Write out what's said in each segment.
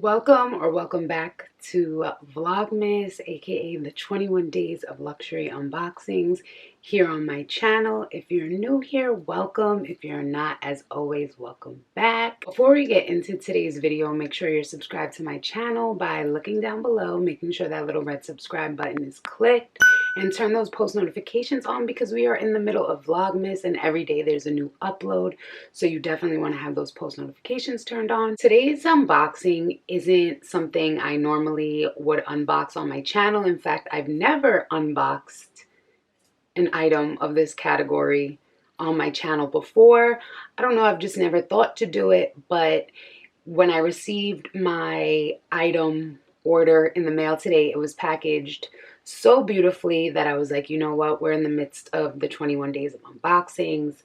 Welcome back to Vlogmas, aka the 21 Days of Luxury Unboxings here on my channel. If you're new here, welcome. If you're not, as always, welcome back. Before we get into today's video, make sure you're subscribed to my channel by looking down below, making sure that little red subscribe button is clicked, and turn those post notifications on because we are in the middle of Vlogmas and every day there's a new upload. So you definitely want to have those post notifications turned on. Today's unboxing isn't something I normally would unbox on my channel. In fact, I've never unboxed an item of this category on my channel before. I don't know, I've just never thought to do it, but when I received my item order in the mail today, it was packaged so beautifully that I was like, you know what, we're in the midst of the 21 days of unboxings.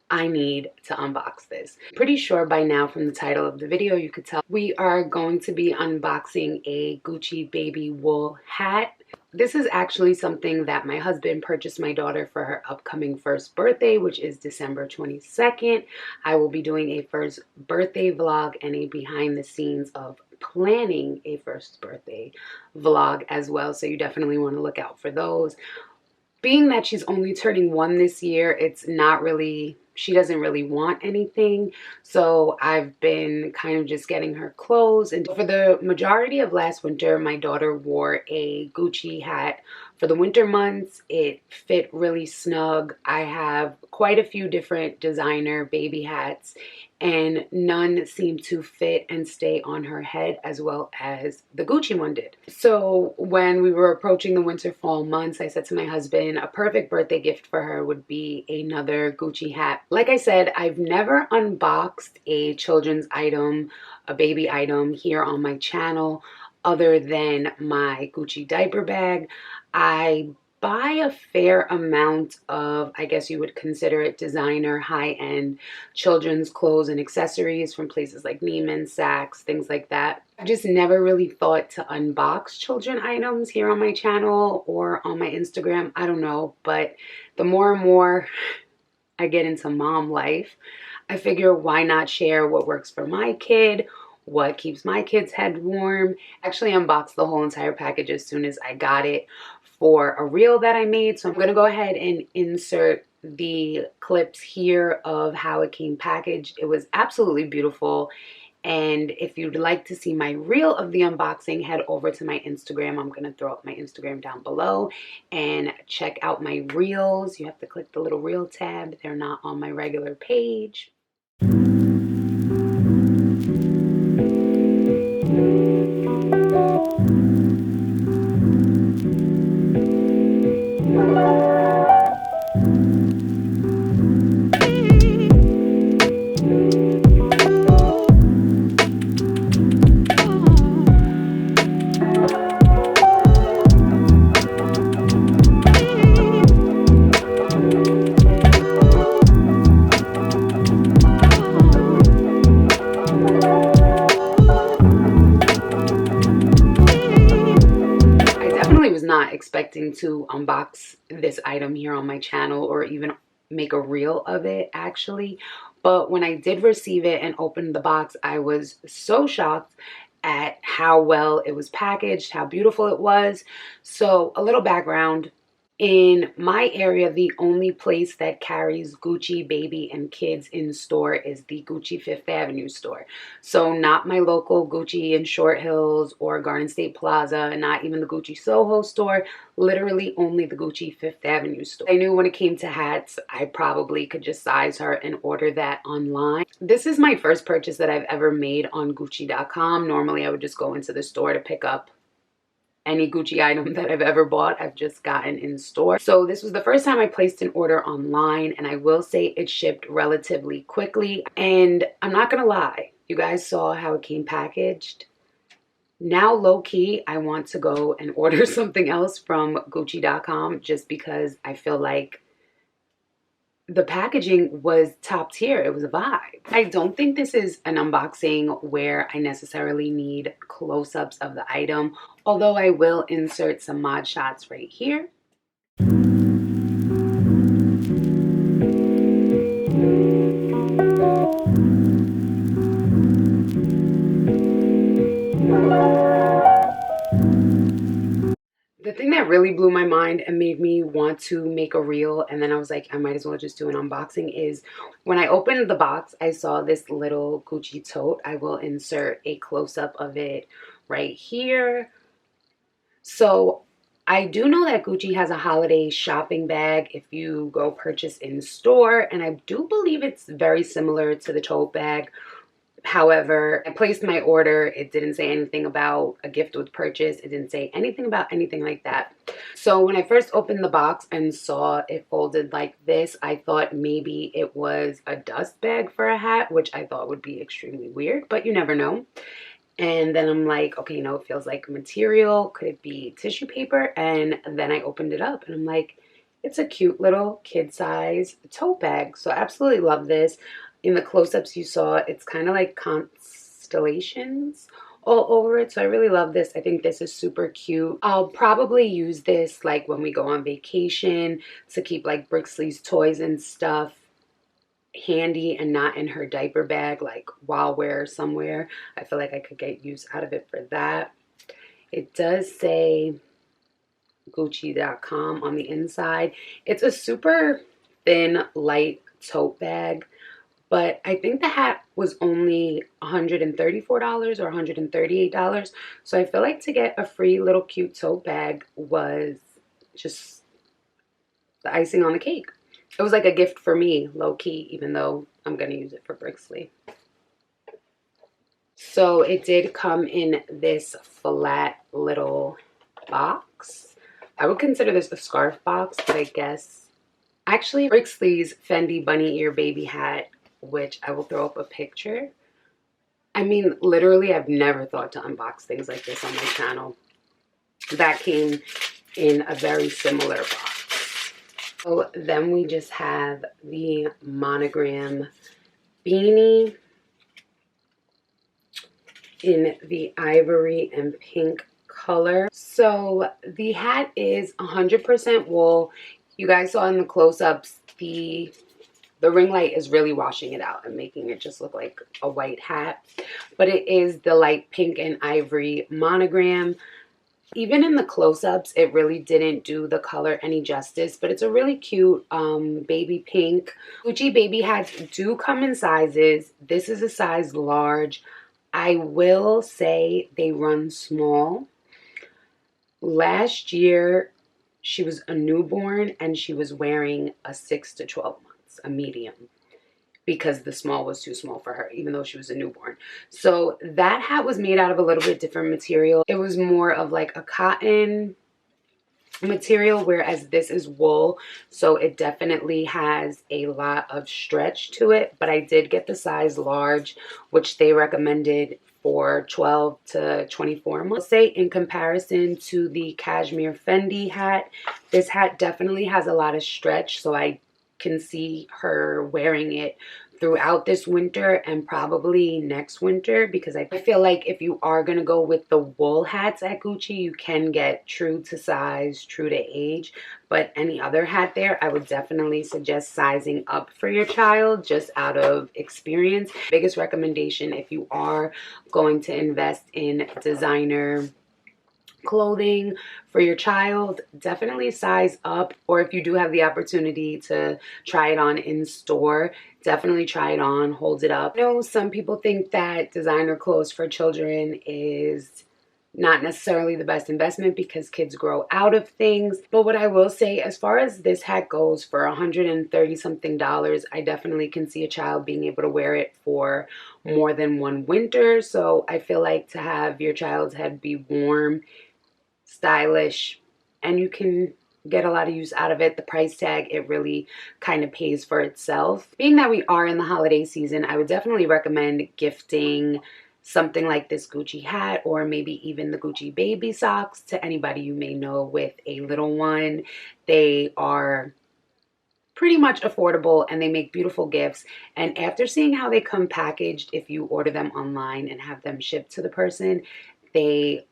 I need to unbox this. Pretty sure by now from the title of the video you could tell we are going to be unboxing a Gucci baby wool hat. This is actually something that my husband purchased my daughter for her upcoming first birthday, which is December 22nd. I will be doing a first birthday vlog and a behind the scenes of planning a first birthday vlog as well, so you definitely want to look out for those. Being that she's only turning 1 this year, it's not really, she doesn't really want anything. So I've been kind of just getting her clothes. And for the majority of last winter, my daughter wore a Gucci hat. For the winter months, it fit really snug. I have quite a few different designer baby hats, and none seemed to fit and stay on her head as well as the Gucci one did. So when we were approaching the winter fall months, I said to my husband, a perfect birthday gift for her would be another Gucci hat. Like I said, I've never unboxed a children's item, a baby item here on my channel other than my Gucci diaper bag. I buy a fair amount of, I guess you would consider it designer, high-end children's clothes and accessories from places like Neiman, Saks, things like that. I just never really thought to unbox children items here on my channel or on my Instagram. I don't know, but the more and more I get into mom life, I figure why not share what works for my kid, what keeps my kid's head warm. Actually unboxed the whole entire package as soon as I got it for a reel that I made. So I'm going to go ahead and insert the clips here of how it came packaged. It was absolutely beautiful. And if you'd like to see my reel of the unboxing, head over to my Instagram. I'm going to throw up my Instagram down below and check out my reels. You have to click the little reel tab. They're not on my regular page. Not expecting to unbox this item here on my channel or even make a reel of it actually, but when I did receive it and opened the box, I was so shocked at how well it was packaged, how beautiful it was. So a little background. In my area, the only place that carries Gucci baby and kids in store is the Gucci Fifth Avenue store. So not my local Gucci in Short Hills or Garden State Plaza, not even the Gucci Soho store, literally only the Gucci Fifth Avenue store. I knew when it came to hats, I probably could just size her and order that online. This is my first purchase that I've ever made on Gucci.com. Normally I would just go into the store to pick up any Gucci item that I've ever bought. I've just gotten in store. So this was the first time I placed an order online, and I will say it shipped relatively quickly. And I'm not gonna lie, you guys saw how it came packaged. Now low-key, I want to go and order something else from Gucci.com just because I feel like the packaging was top tier. It was a vibe. I don't think this is an unboxing where I necessarily need close-ups of the item, although I will insert some mod shots right here. thing that really blew my mind and made me want to make a reel, and then I was like, I might as well just do an unboxing, is when I opened the box, I saw this little Gucci tote. I will insert a close-up of it right here. So I do know that Gucci has a holiday shopping bag if you go purchase in store, and I do believe it's very similar to the tote bag. However, I placed my order. It didn't say anything about a gift with purchase. It didn't say anything about anything like that. So when I first opened the box and saw it folded like this, I thought maybe it was a dust bag for a hat, which I thought would be extremely weird, but you never know. And then I'm like, okay, it feels like material. Could it be tissue paper? And then I opened it up and I'm like, it's a cute little kid size tote bag. So I absolutely love this. In the close-ups you saw, it's kind of like constellations all over it. So I really love this. I think this is super cute. I'll probably use this like when we go on vacation to keep like Brixley's toys and stuff handy and not in her diaper bag like while we're somewhere. I feel like I could get use out of it for that. It does say Gucci.com on the inside. It's a super thin, light tote bag, but I think the hat was only $134 or $138. So I feel like to get a free little cute tote bag was just the icing on the cake. It was like a gift for me, low-key, even though I'm going to use it for Brixley. So it did come in this flat little box. I would consider this a scarf box, but I guess... Actually, Brixley's Fendi bunny ear baby hat, which I will throw up a picture. I mean, literally, I've never thought to unbox things like this on my channel. That came in a very similar box. So then we just have the monogram beanie in the ivory and pink color. So the hat is 100% wool. You guys saw in the close-ups, the ring light is really washing it out and making it just look like a white hat. But it is the light pink and ivory monogram. Even in the close-ups, it really didn't do the color any justice, but it's a really cute baby pink. Gucci baby hats do come in sizes. This is a size large. I will say they run small. Last year, she was a newborn and she was wearing a 6 to 12 months, a medium, because the small was too small for her, even though she was a newborn. So that hat was made out of a little bit different material. It was more of like a cotton material, whereas this is wool. So it definitely has a lot of stretch to it. But I did get the size large, which they recommended for 12 to 24 months. I'll say in comparison to the cashmere Fendi hat, this hat definitely has a lot of stretch. So I can see her wearing it throughout this winter and probably next winter, because I feel like if you are going to go with the wool hats at Gucci, you can get true to size, true to age. But any other hat there, I would definitely suggest sizing up for your child just out of experience. Biggest recommendation if you are going to invest in designer clothing for your child, definitely size up. Or if you do have the opportunity to try it on in store, definitely try it on, hold it up. I know some people think that designer clothes for children is not necessarily the best investment because kids grow out of things. But what I will say, as far as this hat goes, for $130 something, I definitely can see a child being able to wear it for more than one winter. So I feel like to have your child's head be warm, stylish, and you can get a lot of use out of it. The price tag, it really kind of pays for itself. Being that we are in the holiday season, I would definitely recommend gifting something like this Gucci hat, or maybe even the Gucci baby socks, to anybody you may know with a little one. They are pretty much affordable and they make beautiful gifts. And after seeing how they come packaged, if you order them online and have them shipped to the person, they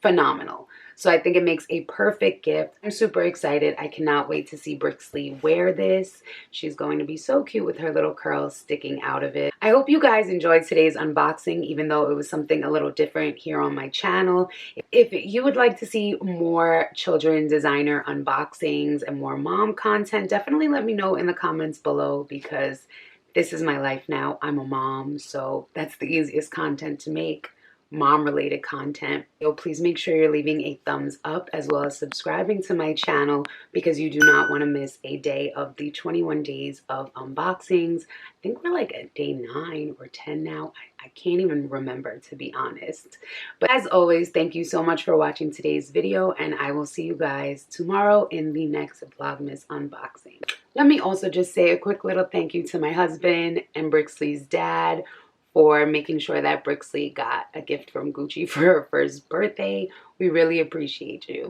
phenomenal. So I think it makes a perfect gift. I'm super excited. I cannot wait to see Brixley wear this. She's going to be so cute with her little curls sticking out of it. I hope you guys enjoyed today's unboxing, even though it was something a little different here on my channel. If you would like to see more children designer unboxings and more mom content, definitely let me know in the comments below, because this is my life now. I'm a mom, so that's the easiest content to make. Mom related content. So please make sure you're leaving a thumbs up as well as subscribing to my channel, because you do not want to miss a day of the 21 days of unboxings. I think we're like at day 9 or 10 now. I can't even remember, to be honest. But as always, thank you so much for watching today's video, and I will see you guys tomorrow in the next Vlogmas unboxing. Let me also just say a quick little thank you to my husband and Brixley's dad for making sure that Brixley got a gift from Gucci for her first birthday. We really appreciate you.